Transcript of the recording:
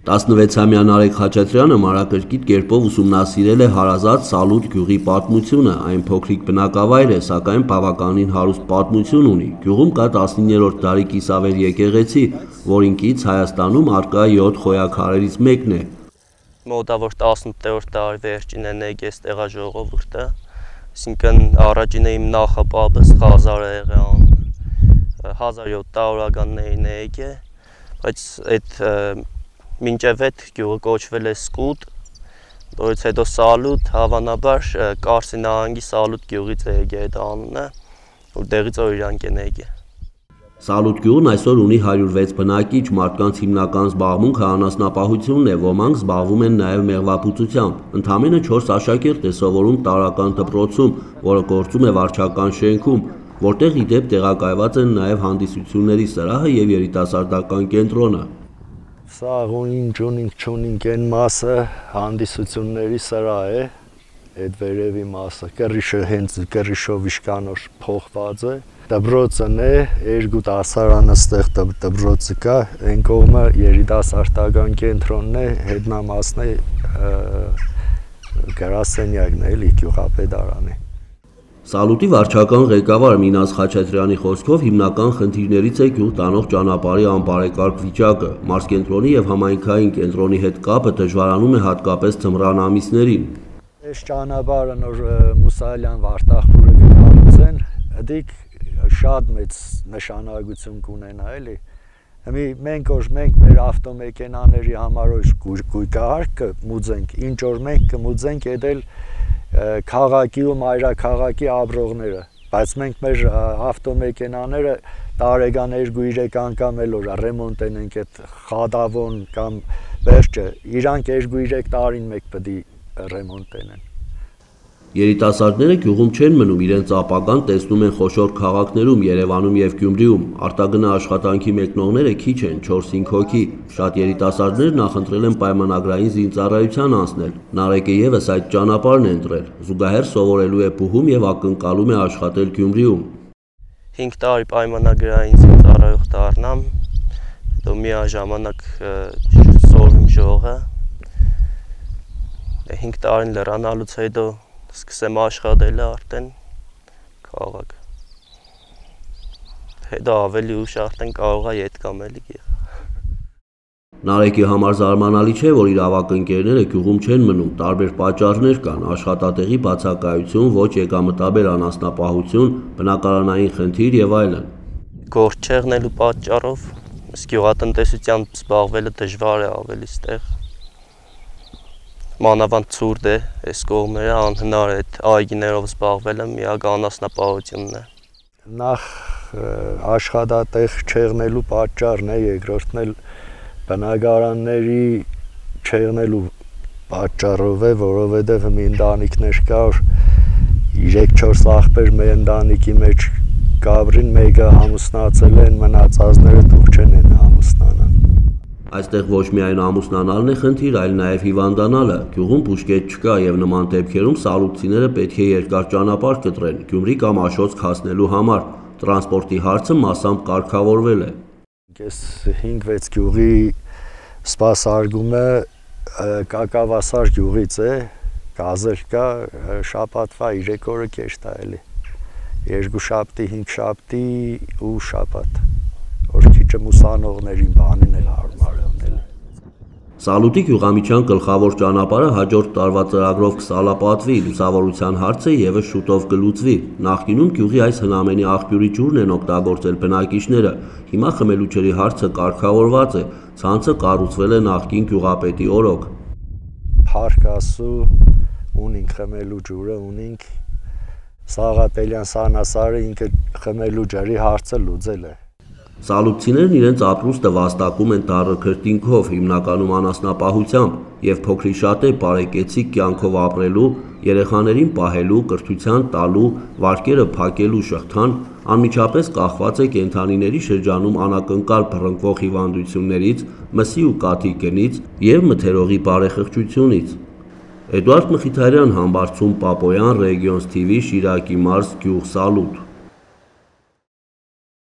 16-ամյա Նարեկ Խաչատրյանը մանրակրկիտ կերպով ուսումնասիրել է հարազատ Սալուտ գյուղի պատմությունը, այն փոքրիկ բնակավայր է, սակայն բավականին հարուստ պատմություն ունի։ Գյուղում կա 19-րդ դարի կիսավեր եկեղեցի, որին կից Հայաստանում առկա 7 խոյաքարերից մեկն է։ Մոտավոր 18-րդ դարի վերջին է Նեգես տեղաժողովուրդը, այսինքն առաջինը իմ նախապապս Ղազար է եղել 1700-ականներին է եկել, բայց այդ մինչև այդ գյուղը կոչվել է Սկուտ, որից հետո Սալուտ, հավանաբար Կարսի նահանգի Սալուտ գյուղից է եկել այդ անունը, որտեղից որ իրանք են եկել։ Սալուտ գյուղն այսօր ունի 106 բնակիչ, մարդկանց հիմնական զբաղմունքը անասնապահությունն է, ոմանք զբաղվում են նաև մեղվաբուծությամբ։ Ընդամենը 4 աշակերտ է սովորում տարրական դպրոցում, որը գործում է վարչական շենքում, որտեղ ի դեպ տեղակայված են նաև հանդիսությունների սրահը եւ երիտասարդական կենտրոնը։ Սա ունինք են մասը հանդիսությունների սրահ է, այդ վերևի մասը, կռիշը հենց կռիշով իշկանոր փոխված է, դպրոցն է, երկու դասարան ստեղ դպրոցը կա, այն կողմը երիտասարդական կենտրոնն է, հետնամասն է, գրասենյակն է, էլի գյուղապետարան է։ Սալուտի վարչական ղեկավար Մինաս Խաչատրյանի խոսքով հիմնական խնդիրներից է գյուղ տանող ճանապարհի անբարեկարգ վիճակը։ Մարզկենտրոնի եւ համայնքային կենտրոնի հետ կապը դժվարանում է հատկապես ձմռան ամիսներին։ Այս ճանապարհը նոր Մուսալյան Վարդախպուրը կկառուցեն, դիք շատ մեծ նշանակություն կունենա, էլի։ Մենք մեր ավտոմեքենաների համար գույքահարկը մուծենք, ինչ որ մենք կմուծենք edel քաղաքի ու մայրաքաղաքի ապրողները, բայց մենք մեր ավտոմեքենաները տարեկան 2-3 անգամ էլ որ ռեմոնտ ենք այդ խադավոն կամ վերջը, իրանք 2-3 տարին մեկ պետք է ռեմոնտ անեն։ Երիտասարդները գյուղում չեն մնում, իրենց ապագան տեսնում են խոշոր քաղաքներում, Երևանում եւ Գյումրիում։ Արտագնա աշխատանքի մեկնողները քիչ են, 4-5 հոգի։ Շատ երիտասարդներ նախընտրել են պայմանագրային զինծառայության անցնել։ Նարեկը եւս այդ ճանապարհն է ընտրել։ Զուգահեռ սովորելու է Բուհում եւ ակնկալում է աշխատել Գյումրիում։ 5 տարի պայմանագրային զինծառայող դառնամ, հետո միաժամանակ սովորեմ ժողը։ 5 տարին լրանալուց հետո սկսեմ աշխատել արդեն քաղաք։ Հետո ավելի ուշ արդեն կարող է ետ կամ էլի գիղ։ Նարեկի համար զարմանալի չէ, որ իր ավագ ընկերները գյուղում չեն մնում, տարբեր պատճառներ կան, աշխատատեղի բացակայություն, ոչ եկամտաբեր անասնապահություն, բնակարանային խնդիր եւ այլն։ Գործ չեղնելու պատճառով գյուղատնտեսությամբ զբաղվելը դժվար է ավելի ստեղ։ Մանավանդ ցուրտ է, այս կողմերը անհնար է այգիներով զբաղվելը, միակ անասնապահությունն է։ Նախ աշխատատեղ չեղնելու պատճառն է, երկրորդն էլ բնակարանների չեղնելու պատճառով է, որովհետև մի ընտանիքներ կա, որ 3-4 աղբեր մեր ընտանիքի մեջ կաբրին, մեկը ամուսնացել են, մնացածները թող չեն ամուսնանան։ Այստեղ ոչ միայն ամուսնանալն է խնդիր, այլ նաև հիվանդանալը։ Գյուղում բուժկետ չկա եւ նման դեպքերում սալուտցիները պետք է երկար ճանապարհ կտրեն Գյումրի կամ Աշոց հասնելու համար։ Տրանսպորտի հարցը մասամբ կարգավորվել է։ Այս 5-6 գյուղի սպասարկումը Կակավասար գյուղից է, գազել կա, շաբաթվա 3 օրը կեշտ է էլի։ 2 շաբթի, 5 շաբթի ու շաբաթ։ Որ քիչը մուսանողներին բանին էլ հարմար է ունել։ Սալուտի գյուղամիջյան գլխավոր ճանապարհը հաջորդ տարվա ծրագրով կսալապատվի, լուսավորության հարցը եւս շուտով կլուծվի։ Նախկինում գյուղի այս հնամենի աղբյուրի ջուրն են օգտագործել բնակիչները, հիմա խմելու ջրի հարցը կարգավորված է, ցանցը կառուցվել է նախկին գյուղապետի օրոք։ Փառք Աստծո, ունենք խմելու ջուրը, ունենք Սաղաթելյան Սանասարը ինքը խմելու ջրի հարցը լուծել է։ Սալուտցիներն իրենց ապրուստը վաստակում են տառը քրտինքով, հիմնականում անասնապահությամբ եւ փոքրի շատ է բարեկեցիկ կյանքով ապրելու, երեխաներին պահելու, կրթության տալու, վարկերը փակելու շղթան անմիջապես կախված է կենդանիների շրջանում անակնկալ բռնկվող հիվանդություններից, մսի ու կաթի գնից եւ մթերողի բարեխղճությունից։ Էդուարդ Մխիթարյան, Համբարձում Պապոյան, Regions TV, Շիրակի մարզ, գյուղ Սալուտ։